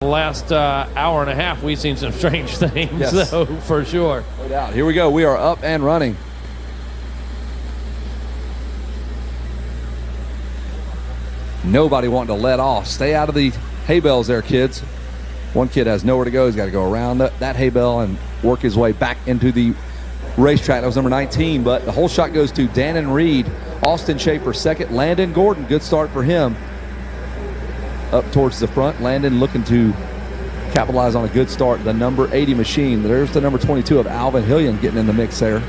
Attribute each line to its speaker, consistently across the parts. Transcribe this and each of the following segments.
Speaker 1: Last hour and a half, we've seen some strange things,
Speaker 2: yes.
Speaker 1: though, for sure.
Speaker 2: No doubt. Here we go. We are up and running. Nobody wanting to let off. Stay out of the hay bales there, kids. One kid has nowhere to go. He's got to go around that hay bale and work his way back into the racetrack. That was number 19, but the whole shot goes to Dannon Reed. Austin Schaefer second. Landon Gordon, good start for him. Up towards the front. Landon looking to capitalize on a good start. The number 80 machine. There's the number 22 of Alvin Hillian getting in the mix there.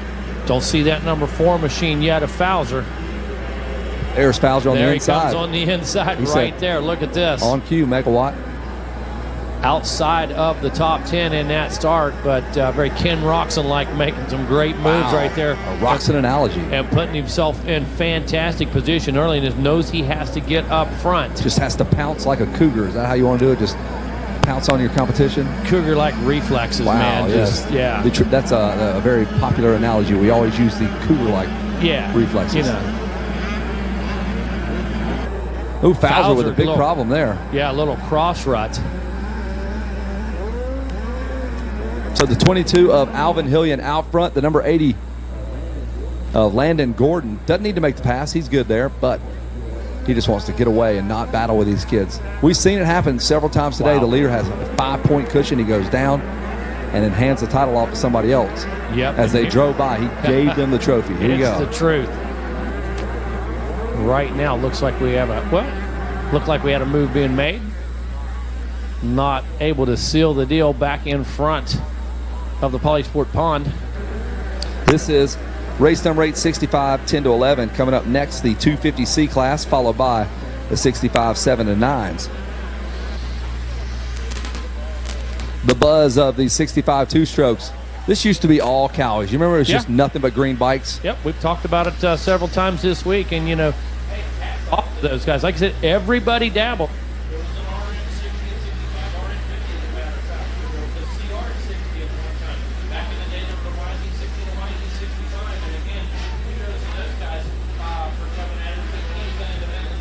Speaker 1: Don't see that number 4 machine yet of Fowler.
Speaker 2: There's Fowler on the inside.
Speaker 1: There he comes on the inside right there. Look at this.
Speaker 2: On cue, Megawatt.
Speaker 1: Outside of the top 10 in that start, but very Ken Roxon-like, making some great moves right there.
Speaker 2: A Roxon analogy.
Speaker 1: And putting himself in fantastic position early, and knows he has to get up front.
Speaker 2: Just has to pounce like a cougar. Is that how you want to do it? Just pounce on your competition?
Speaker 1: Cougar-like reflexes, man.
Speaker 2: Yes.
Speaker 1: Just, yeah.
Speaker 2: That's a very popular analogy. We always use the cougar-like reflexes.
Speaker 1: You know.
Speaker 2: Oh, Fowler with a big problem there.
Speaker 1: Yeah, a little cross rut.
Speaker 2: So the 22 of Alvin Hillian out front. The number 80 of Landon Gordon doesn't need to make the pass. He's good there, but he just wants to get away and not battle with these kids. We've seen it happen several times today. The leader has a 5-point cushion. He goes down and then hands the title off to somebody else.
Speaker 1: Yep.
Speaker 2: As they drove by, he gave them the trophy. Here you go.
Speaker 1: It's the truth. Right now, looks like we have looked like we had a move being made. Not able to seal the deal back in front of the Polysport Pond.
Speaker 2: This is race number 8, 65, 10-11. Coming up next, the 250C class, followed by the 65, 7-9s. The buzz of the 65 two-strokes. This used to be all cows. You remember it was just nothing but green bikes?
Speaker 1: Yep, we've talked about it several times this week, and you know, off those guys. Like I said, everybody dabbled.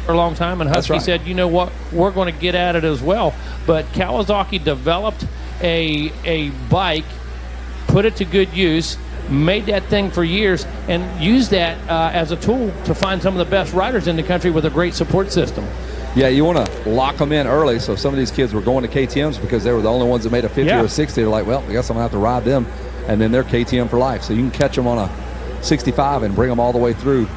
Speaker 1: For a long time, and Husky said, you know what, we're going to get at it as well. But Kawasaki developed a bike, put it to good use, made that thing for years, and used that as a tool to find some of the best riders in the country with a great support system.
Speaker 2: Yeah, you want to lock them in early. So some of these kids were going to KTMs because they were the only ones that made a 50 or a 60. They're like, well, I guess I'm going to have to ride them. And then they're KTM for life. So you can catch them on a 65 and bring them all the way through.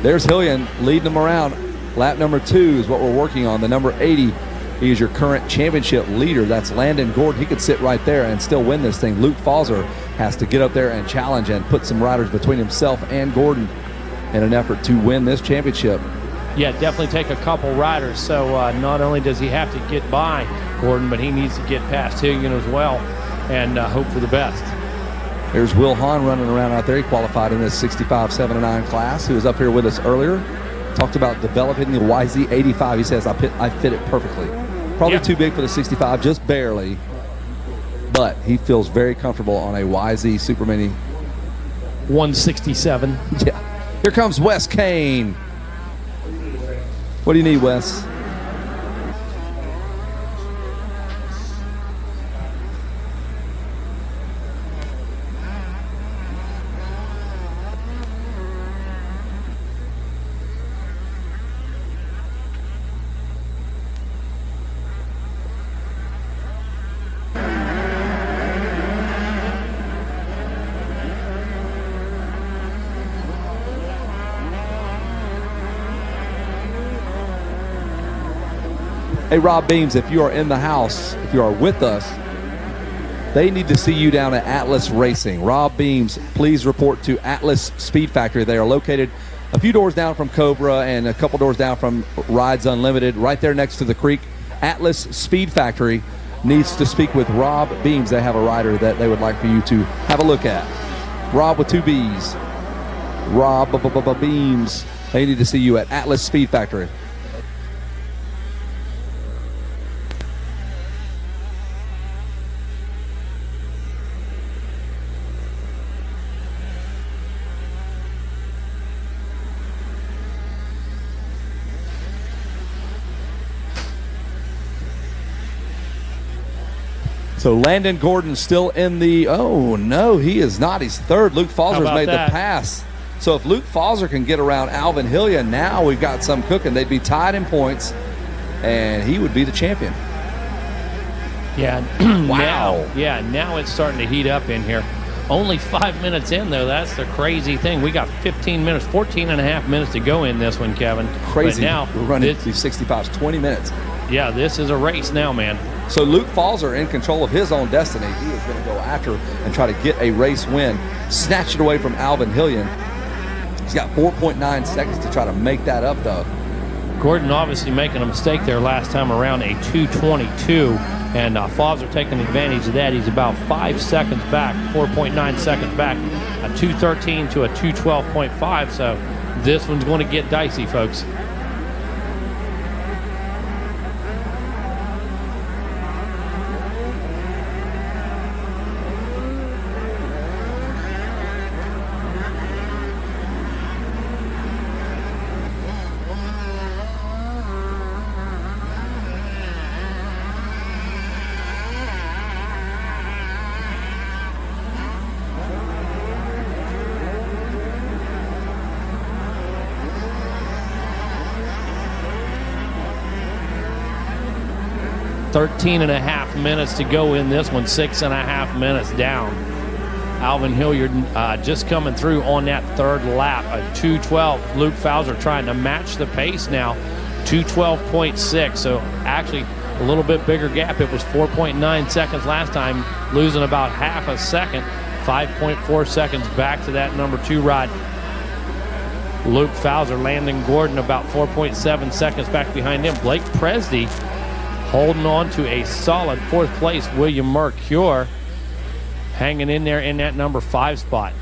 Speaker 2: There's Hillian leading them around. Lap number 2 is what we're working on. The number 80, he is your current championship leader. That's Landon Gordon. He could sit right there and still win this thing. Luke Falzer has to get up there and challenge and put some riders between himself and Gordon in an effort to win this championship.
Speaker 1: Yeah, definitely take a couple riders. So not only does he have to get by Gordon, but he needs to get past Hillian as well and hope for the best.
Speaker 2: There's Will Hahn running around out there. He qualified in this 65, 7-9 class. He was up here with us earlier. Talked about developing the YZ85. He says, I fit it perfectly. Probably too big for the 65, just barely. But he feels very comfortable on a YZ Super Mini
Speaker 1: 167.
Speaker 2: Yeah. Here comes Wes Kane. What do you need, Wes? Hey, Rob Beams, if you are in the house, if you are with us, they need to see you down at Atlas Racing. Rob Beams, please report to Atlas Speed Factory. They are located a few doors down from Cobra and a couple doors down from Rides Unlimited, right there next to the creek. Atlas Speed Factory needs to speak with Rob Beams. They have a rider that they would like for you to have a look at. Rob with 2 B's. Rob Beams. They need to see you at Atlas Speed Factory. So Landon Gordon still in the, oh no, he is not. He's third. Luke Falzer's made the pass. So if Luke Falzer can get around Alvin Hillian, now we've got some cooking. They'd be tied in points, and he would be the champion.
Speaker 1: Yeah.
Speaker 2: Wow.
Speaker 1: Now it's starting to heat up in here. Only 5 minutes in, though. That's the crazy thing. We got 14 and a half minutes to go in this one, Kevin.
Speaker 2: Crazy.
Speaker 1: But now
Speaker 2: we're running these 65s, 20 minutes.
Speaker 1: Yeah, this is a race now, man.
Speaker 2: So Luke Falzer in control of his own destiny. He is going to go after and try to get a race win. Snatch it away from Alvin Hillian. He's got 4.9 seconds to try to make that up, though.
Speaker 1: Gordon obviously making a mistake there last time around, a 2:22. And Falzer taking advantage of that. He's about 5 seconds back, 4.9 seconds back, a 2:13 to a 2:12.5. So this one's going to get dicey, folks. Thirteen and a half minutes to go in this one, 6.5 minutes down. Alvin Hilliard just coming through on that third lap, a 2:12. Luke Falzer trying to match the pace now, 2:12.6. So actually a little bit bigger gap. It was 4.9 seconds last time, losing about half a second, 5.4 seconds back to that number 2 ride. Luke Falzer, Landon Gordon about 4.7 seconds back behind him. Blake Presdy holding on to a solid 4th place. William Mercure hanging in there in that number 5 spot.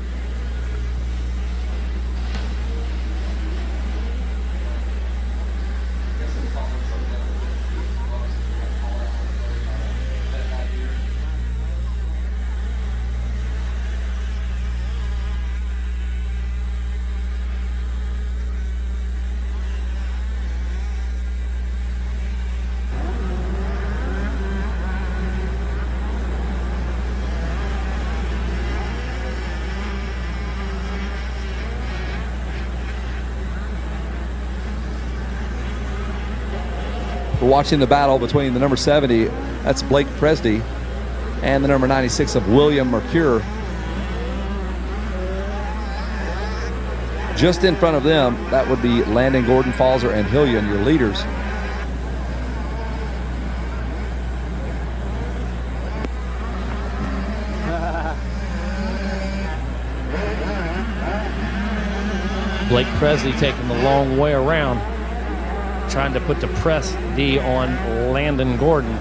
Speaker 2: We're watching the battle between the number 70, that's Blake Presdy, and the number 96 of William Mercure. Just in front of them, that would be Landon Gordon, Falzer, and Hillian, your leaders.
Speaker 1: Blake Presley taking the long way around, trying to put the press D on Landon Gordon.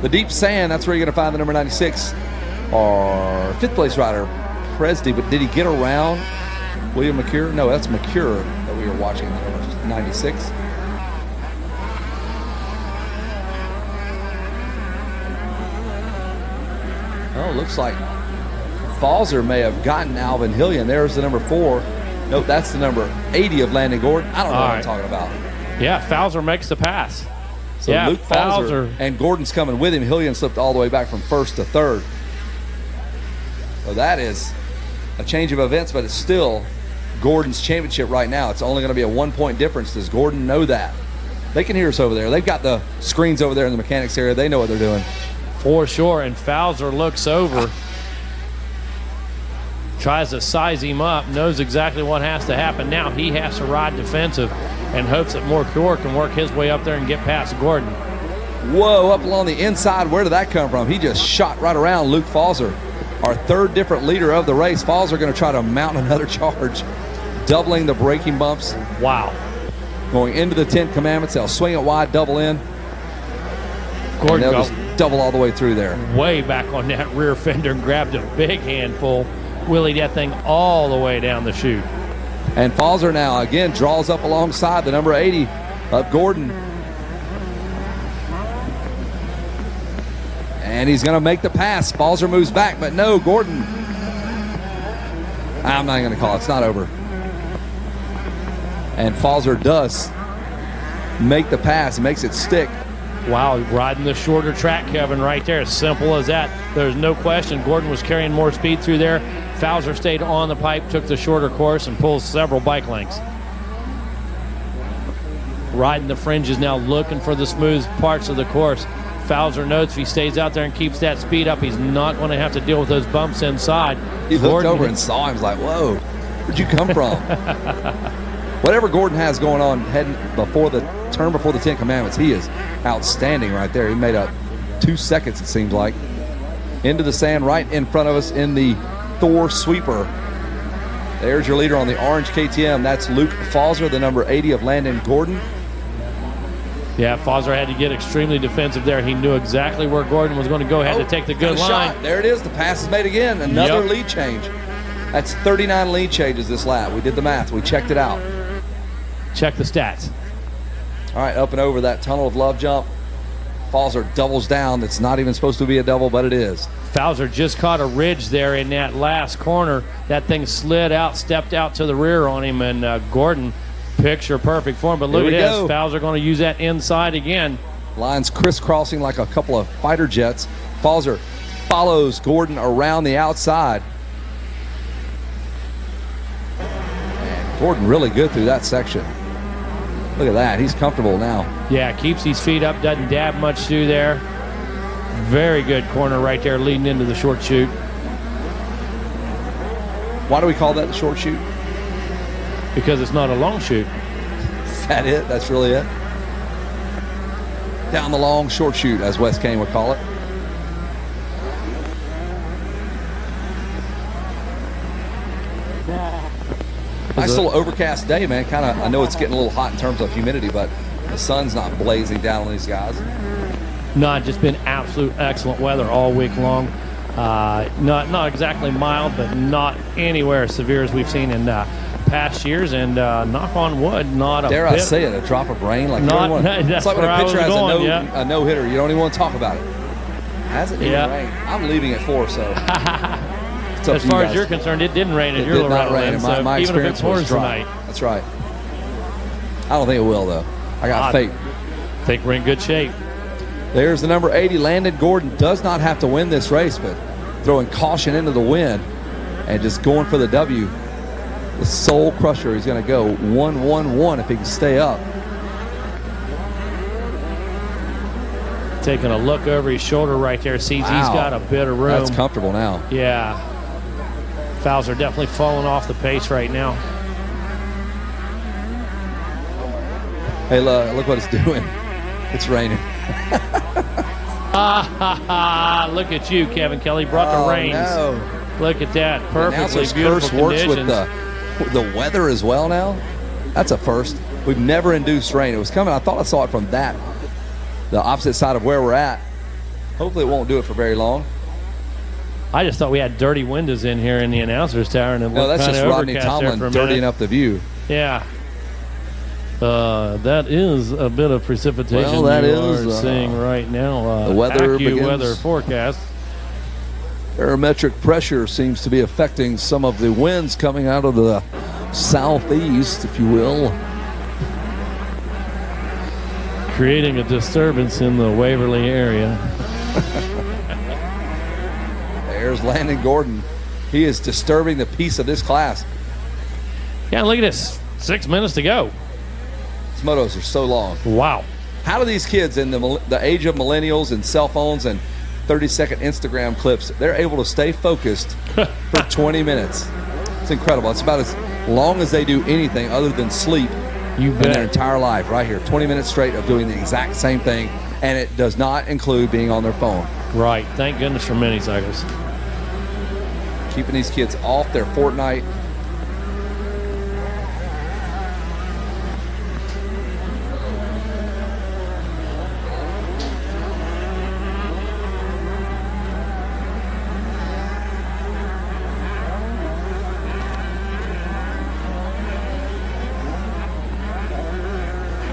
Speaker 2: The deep sand, that's where you're going to find the number 96 or 5th place rider, Presdy. But did he get around William Mercure? No, that's Mercure that we were watching, the number 96. Oh, looks like Falzer may have gotten Alvin Hillian. There's the number 4. Nope, that's the number 80 of Landon Gordon. I don't know what I'm talking about.
Speaker 1: Yeah, Falzer makes the pass.
Speaker 2: So yeah, Luke Falzer and Gordon's coming with him. Hillian slipped all the way back from 1st to 3rd. So that is a change of events, but it's still Gordon's championship right now. It's only going to be a 1-point difference. Does Gordon know that? They can hear us over there. They've got the screens over there in the mechanics area. They know what they're doing.
Speaker 1: For sure, and Falzer looks over, tries to size him up, knows exactly what has to happen. Now he has to ride defensive and hopes that Mercure can work his way up there and get past Gordon.
Speaker 2: Whoa, up along the inside, where did that come from? He just shot right around Luke Falzer, our 3rd different leader of the race. Falzer going to try to mount another charge, doubling the braking bumps.
Speaker 1: Wow.
Speaker 2: Going into the 10 commandments, they'll swing it wide, double in.
Speaker 1: Gordon
Speaker 2: they'll just double all the way through there.
Speaker 1: Way back on that rear fender and grabbed a big handful, wheelied that thing all the way down the chute.
Speaker 2: And Falzer now again draws up alongside the number 80 of Gordon. And he's going to make the pass. Falzer moves back, but no, Gordon I'm not going to call it. It's not over. And Falzer does make the pass and makes it stick.
Speaker 1: Wow, riding the shorter track, Kevin, right there. Simple as that. There's no question. Gordon was carrying more speed through there. Falzer stayed on the pipe, took the shorter course, and pulls several bike lengths. Riding the fringes now, looking for the smooth parts of the course. Falzer knows if he stays out there and keeps that speed up, he's not going to have to deal with those bumps inside.
Speaker 2: He looked over and saw him. He was like, whoa, where'd you come from? Whatever Gordon has going on heading before the turn before the 10 Commandments, he is outstanding right there. He made up 2 seconds, it seems like. Into the sand right in front of us in the Thor sweeper. There's your leader on the orange KTM. That's Luke Falzer, the number 80 of Landon Gordon.
Speaker 1: Yeah, Falzer had to get extremely defensive there. He knew exactly where Gordon was going to go. Had to take the good line.
Speaker 2: Shot. There it is. The pass is made again. Another lead change. That's 39 lead changes this lap. We did the math. We checked it out.
Speaker 1: Check the stats.
Speaker 2: All right, up and over that tunnel of love jump. Falzer doubles down. It's not even supposed to be a double, but it is.
Speaker 1: Falzer just caught a ridge there in that last corner. That thing slid out, stepped out to the rear on him, and Gordon, picture perfect form. But look at this. Falzer going to use that inside again.
Speaker 2: Lines crisscrossing like a couple of fighter jets. Falzer follows Gordon around the outside. And Gordon really good through that section. Look at that. He's comfortable now.
Speaker 1: Yeah, keeps his feet up, doesn't dab much through there. Very good corner right there leading into the short chute.
Speaker 2: Why do we call that the short chute?
Speaker 1: Because it's not a long chute.
Speaker 2: Is that it? That's really it? Down the long short chute, as Wes Kane would call it. Nice little overcast day, man. Kind of, I know it's getting a little hot in terms of humidity, but the sun's not blazing down on these guys.
Speaker 1: No, it's just been absolute excellent weather all week long. Not exactly mild, but not anywhere as severe as we've seen in past years. And knock on wood, not a
Speaker 2: dare I say it, a drop of rain. Like it's like when a pitcher has a no hitter, you don't even want to talk about it. Hasn't even rained. I'm leaving at 4, so.
Speaker 1: As far as you're concerned, it didn't rain in your Loretta Lynn, so
Speaker 2: my
Speaker 1: even if it
Speaker 2: experience
Speaker 1: pours
Speaker 2: was dry.
Speaker 1: tonight.
Speaker 2: That's right. I don't think it will, though. I got faith.
Speaker 1: I think we're in good shape.
Speaker 2: There's the number 80. Landon Gordon does not have to win this race, but throwing caution into the wind and just going for the W. The soul crusher. He's going to go 1-1-1 if he can stay up.
Speaker 1: Taking a look over his shoulder right there. Sees he's got a bit of room.
Speaker 2: That's comfortable now.
Speaker 1: Yeah. Falzer definitely falling off the pace right now.
Speaker 2: Hey, look what it's doing. It's raining.
Speaker 1: Look at you, Kevin Kelly. Brought the rains.
Speaker 2: No.
Speaker 1: Look at that. Perfectly beautiful
Speaker 2: works
Speaker 1: conditions.
Speaker 2: With the weather as well now. That's a first. We've never induced rain. It was coming. I thought I saw it from the opposite side of where we're at. Hopefully it won't do it for very long.
Speaker 1: I just thought we had dirty windows in here in the announcer's tower. And
Speaker 2: no, that's just Rodney Tomlin dirtying up the view.
Speaker 1: Yeah. That is a bit of precipitation
Speaker 2: are
Speaker 1: seeing right now.
Speaker 2: The
Speaker 1: weather forecast.
Speaker 2: Barometric pressure seems to be affecting some of the winds coming out of the southeast, if you will.
Speaker 1: Creating a disturbance in the Waverly area.
Speaker 2: There's Landon Gordon. He is disturbing the peace of this class.
Speaker 1: Yeah, look at this. 6 minutes to go.
Speaker 2: These motos are so long.
Speaker 1: Wow.
Speaker 2: How do these kids in the age of millennials and cell phones and 30-second Instagram clips, they're able to stay focused for 20 minutes? It's incredible. It's about as long as they do anything other than sleep in their entire life right here. 20 minutes straight of doing the exact same thing, and it does not include being on their phone.
Speaker 1: Right. Thank goodness for mini cycles.
Speaker 2: Keeping these kids off their Fortnite.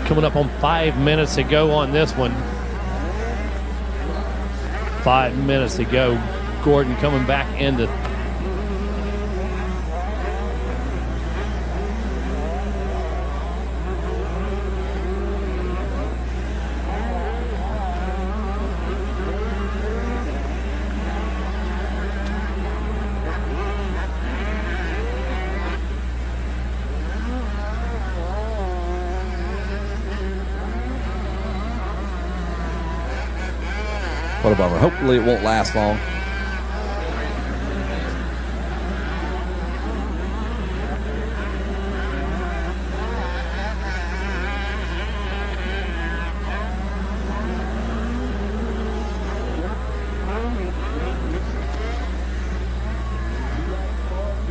Speaker 1: Coming up on 5 minutes to go on this one. 5 minutes to go. Gordon coming back into
Speaker 2: What a bummer. Hopefully it won't last long.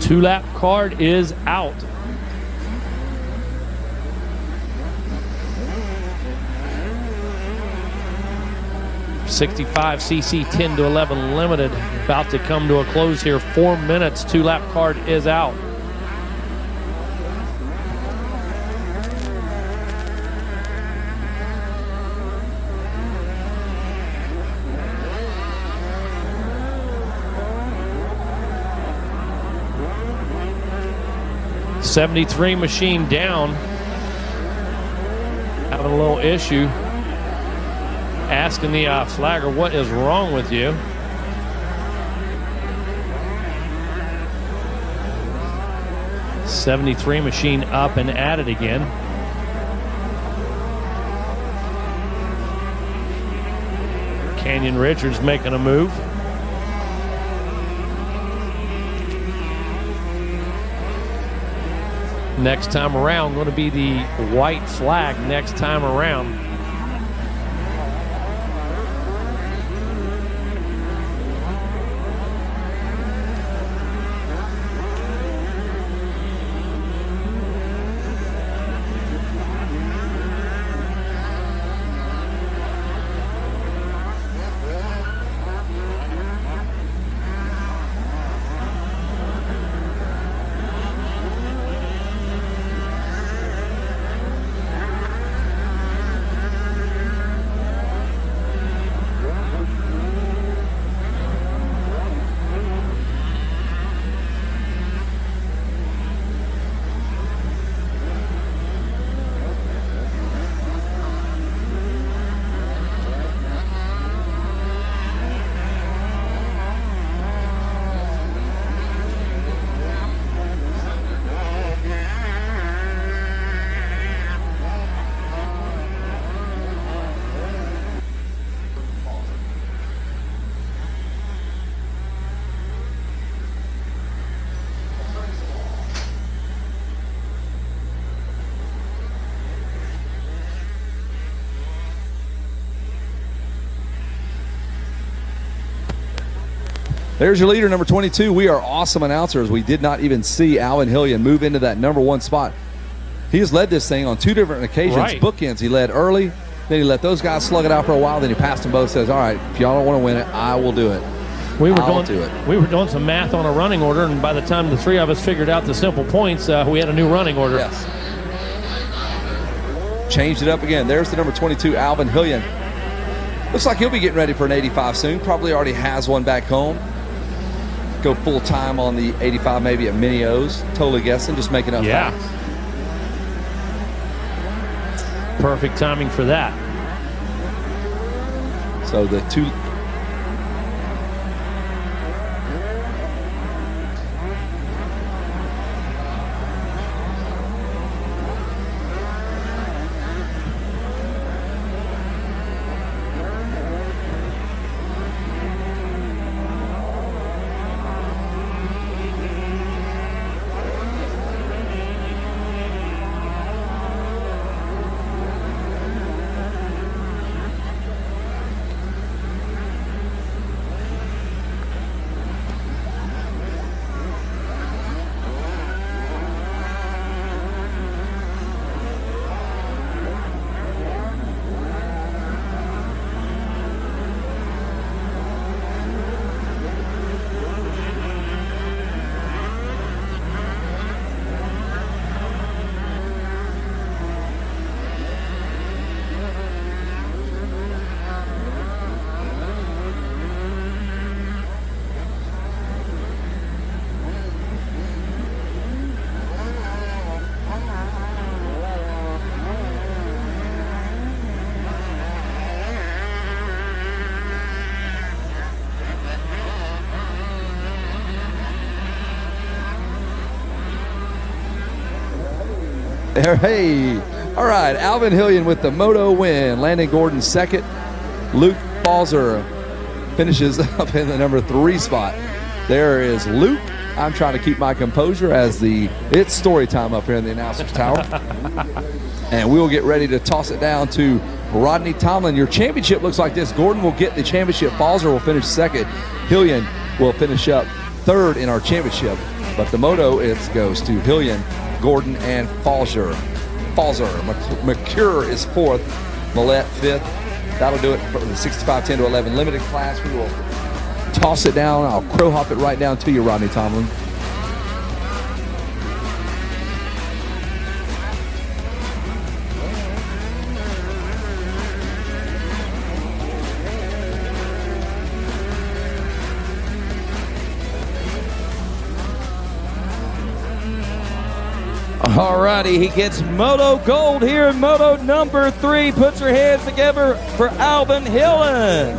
Speaker 1: Two-lap card is out. .65cc 10 to 11 limited about to come to a close here. 4 minutes. Two-lap card is out. .73 machine down. Having a little issue. Asking the flagger, what is wrong with you? .73 machine up and at it again. Canyon Richards making a move. Next time around, going to be the white flag next time around.
Speaker 2: There's your leader, number 22. We are awesome announcers. We did not even see Alvin Hillian move into that number 1 spot. He has led this thing on 2 different occasions.
Speaker 1: Right.
Speaker 2: Bookends, he led early. Then he let those guys slug it out for a while. Then he passed them both. Says, all right, if y'all don't want to win it, I will do it.
Speaker 1: We were doing some math on a running order, and by the time the 3 of us figured out the simple points, we had a new running order.
Speaker 2: Yes. Changed it up again. There's the number 22, Alvin Hillian. Looks like he'll be getting ready for an 85 soon. Probably already has one back home. Go full time on the 85, maybe at Mini O's. Totally guessing, just making up facts.
Speaker 1: Perfect timing for that.
Speaker 2: So the 2. Hey, all right, Alvin Hillian with the Moto win. Landon Gordon second. Luke Balzer finishes up in the number 3 spot. There is Luke. I'm trying to keep my composure as it's story time up here in the announcer's tower. And we'll get ready to toss it down to Rodney Tomlin. Your championship looks like this. Gordon will get the championship. Falzer will finish second. Hillian will finish up third in our championship. But the moto, it goes to Hillian, Gordon, and Falzer. McCure is fourth. Millette fifth. That'll do it for the 65 10 to 11 limited class. We will toss it down. I'll crow hop it right down to you, Rodney Tomlin.
Speaker 3: All righty, he gets Moto Gold here in Moto number 3. Put your hands together for Alvin Hillen.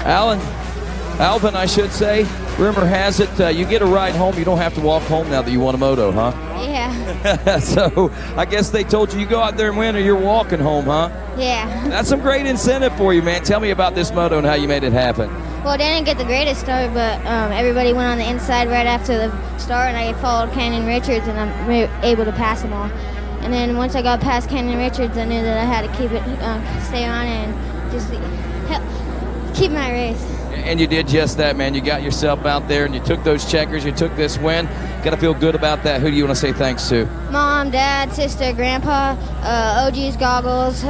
Speaker 3: Alvin, I should say. Rumor has it you get a ride home. You don't have to walk home now that you won a moto, huh?
Speaker 4: Yeah.
Speaker 3: So I guess they told you go out there and win or you're walking home, huh?
Speaker 4: Yeah.
Speaker 3: That's some great incentive for you, man. Tell me about this moto and how you made it happen.
Speaker 4: Well, they didn't get the greatest start, but everybody went on the inside right after the start, and I followed Canyon Richards, and I'm able to pass them all. And then once I got past Canyon Richards, I knew that I had to keep it, stay on it, and just keep my race.
Speaker 3: And you did just that, man. You got yourself out there, and you took those checkers. You took this win. Got to feel good about that. Who do you want to say thanks to?
Speaker 4: Mom, Dad, sister, Grandpa, OG's Goggles,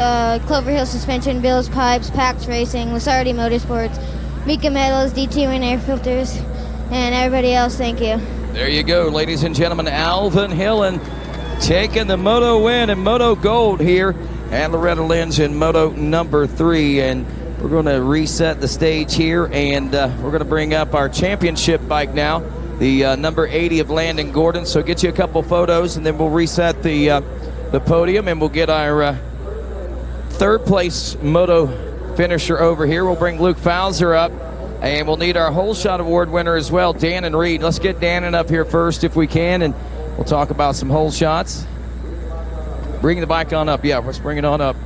Speaker 4: Clover Hill Suspension, Bill's Pipes, Pax Racing, Lasardi Motorsports, Mika Metals, DT Win Air Filters, and everybody else. Thank you.
Speaker 3: There you go, ladies and gentlemen. Alvin Hillen taking the Moto win and Moto Gold here, and Loretta Lynn's in Moto number 3. And we're going to reset the stage here, and we're going to bring up our championship bike now, the number 80 of Landon Gordon. So get you a couple photos, and then we'll reset the podium, and we'll get our third place moto finisher over here. We'll bring Luke Falzer up, and we'll need our Whole Shot Award winner as well, Dannon Reed. Let's get Dannon up here first if we can, and we'll talk about some hole shots. Bring the bike on up. Yeah, let's bring it on up.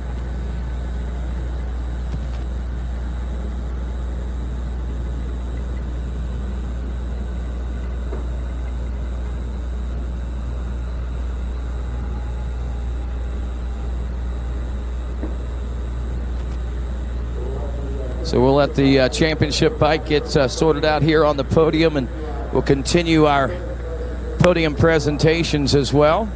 Speaker 3: So we'll let the championship bike get sorted out here on the podium, and we'll continue our podium presentations as well.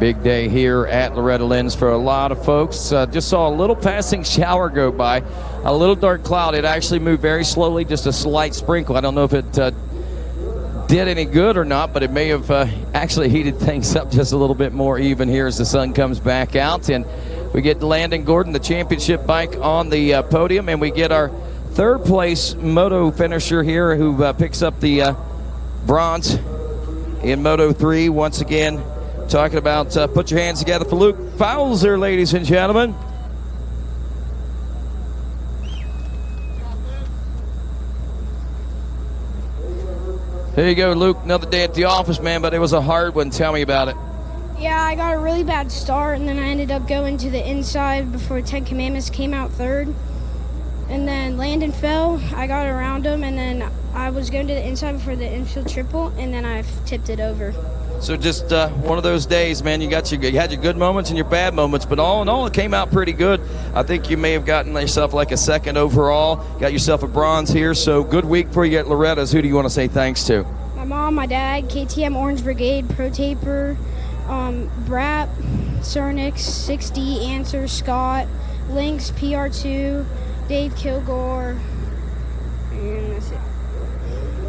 Speaker 3: Big day here at Loretta Lynn's for a lot of folks. Just saw a little passing shower go by, a little dark cloud. It actually moved very slowly, just a slight sprinkle. I don't know if it did any good or not, but it may have actually heated things up just a little bit more even here as the sun comes back out. And we get Landon Gordon, the championship bike, on the podium, and we get our third place moto finisher here who picks up the bronze in Moto 3. Once again, talking about put your hands together for Luke Falzer, ladies and gentlemen. There you go, Luke. Another day at the office, man, but it was a hard one. Tell me about it.
Speaker 5: Yeah, I got a really bad start, and then I ended up going to the inside before 10 Commandments came out third. And then Landon fell. I got around him, and then I was going to the inside before the infield triple, and then I tipped it over.
Speaker 3: So just one of those days, man. You had your good moments and your bad moments, but all in all, it came out pretty good. I think you may have gotten yourself like a second overall, got yourself a bronze here. So good week for you at Loretta's. Who do you want to say thanks to?
Speaker 5: My mom, my dad, KTM Orange Brigade, Pro Taper, Brap, Cernix, 60, Answer, Scott, Lynx, PR2, Dave Kilgore, and that's it.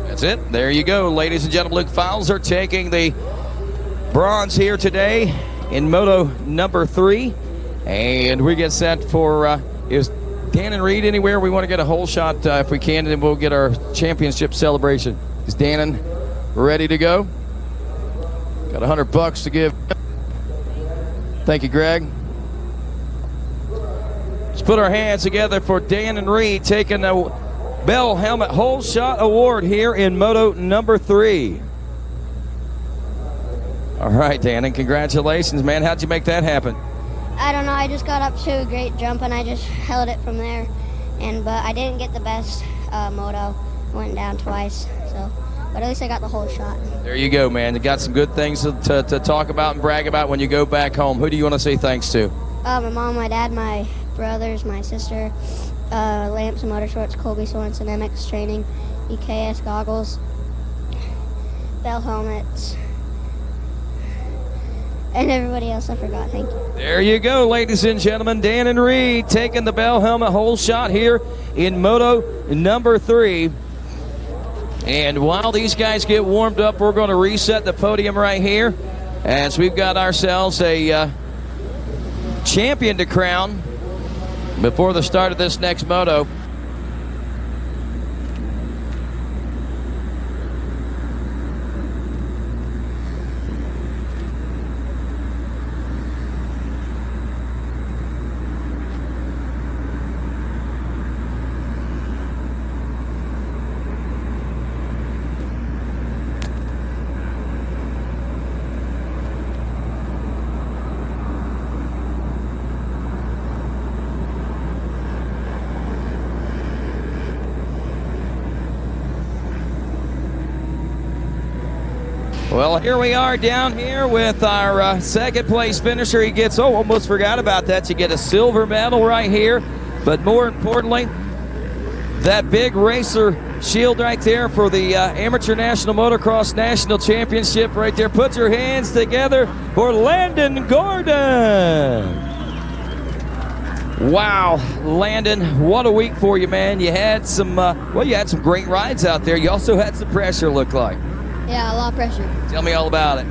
Speaker 3: That's it. There you go, ladies and gentlemen. Luke Falzer taking the bronze here today in Moto number 3. And we get set for, is Dannon Reed anywhere? We want to get a whole shot if we can, and then we'll get our championship celebration. Is Dannon ready to go? Got $100 to give. Thank you, Greg. Let's put our hands together for Dannon Reed taking the Bell Helmet Whole Shot Award here in Moto number 3. All right, Dan, and congratulations, man. How'd you make that happen?
Speaker 4: I don't know. I just got up to a great jump and I just held it from there. But I didn't get the best moto. Went down twice. But at least I got the whole shot.
Speaker 3: There you go, man. You got some good things to talk about and brag about when you go back home. Who do you want to say thanks to?
Speaker 4: My mom, my dad, my brothers, my sister, Lamps and Motorsports, Colby Sorensen, MX Training, EKS Goggles, Bell Helmets, and everybody else I forgot. Thank you.
Speaker 3: There you go, ladies and gentlemen. Dan and Reed taking the Bell Helmet whole shot here in Moto number 3. And while these guys get warmed up, we're going to reset the podium right here as we've got ourselves a champion to crown before the start of this next moto. Well, here we are down here with our second place finisher. He gets, almost forgot about that. You get a silver medal right here. But more importantly, that big racer shield right there for the Amateur National Motocross National Championship right there. Put your hands together for Landon Gordon. Wow, Landon, what a week for you, man. You had some, you had some great rides out there. You also had some pressure, looked like.
Speaker 4: Yeah, a lot of pressure.
Speaker 3: Tell me all about it.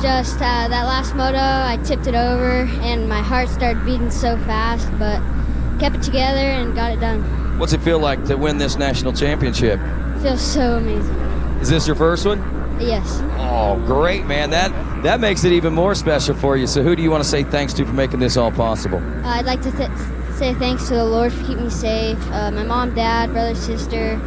Speaker 4: Just that last moto, I tipped it over, and my heart started beating so fast, but kept it together and got it done.
Speaker 3: What's it feel like to win this national championship?
Speaker 4: It feels so amazing.
Speaker 3: Is this your first one?
Speaker 4: Yes.
Speaker 3: Oh, great, man. That makes it even more special for you. So who do you want to say thanks to for making this all possible?
Speaker 4: I'd like to say thanks to the Lord for keeping me safe, my mom, dad, brother, sister,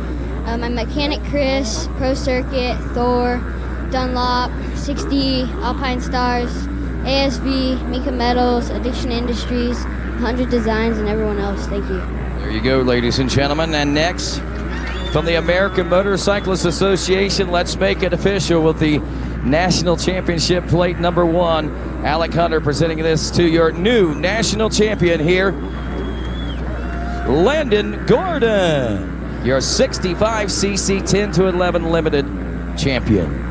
Speaker 4: my mechanic Chris, Pro Circuit, Thor, Dunlop, 60, Alpine Stars, ASV, Mika Metals, Addiction Industries, 100 Designs, and everyone else. Thank you.
Speaker 3: There you go, ladies and gentlemen. And next, from the American Motorcyclists Association, let's make it official with the National Championship plate number 1. Alec Hunter presenting this to your new national champion here, Landon Gordon, your 65cc 10 to 11 limited champion.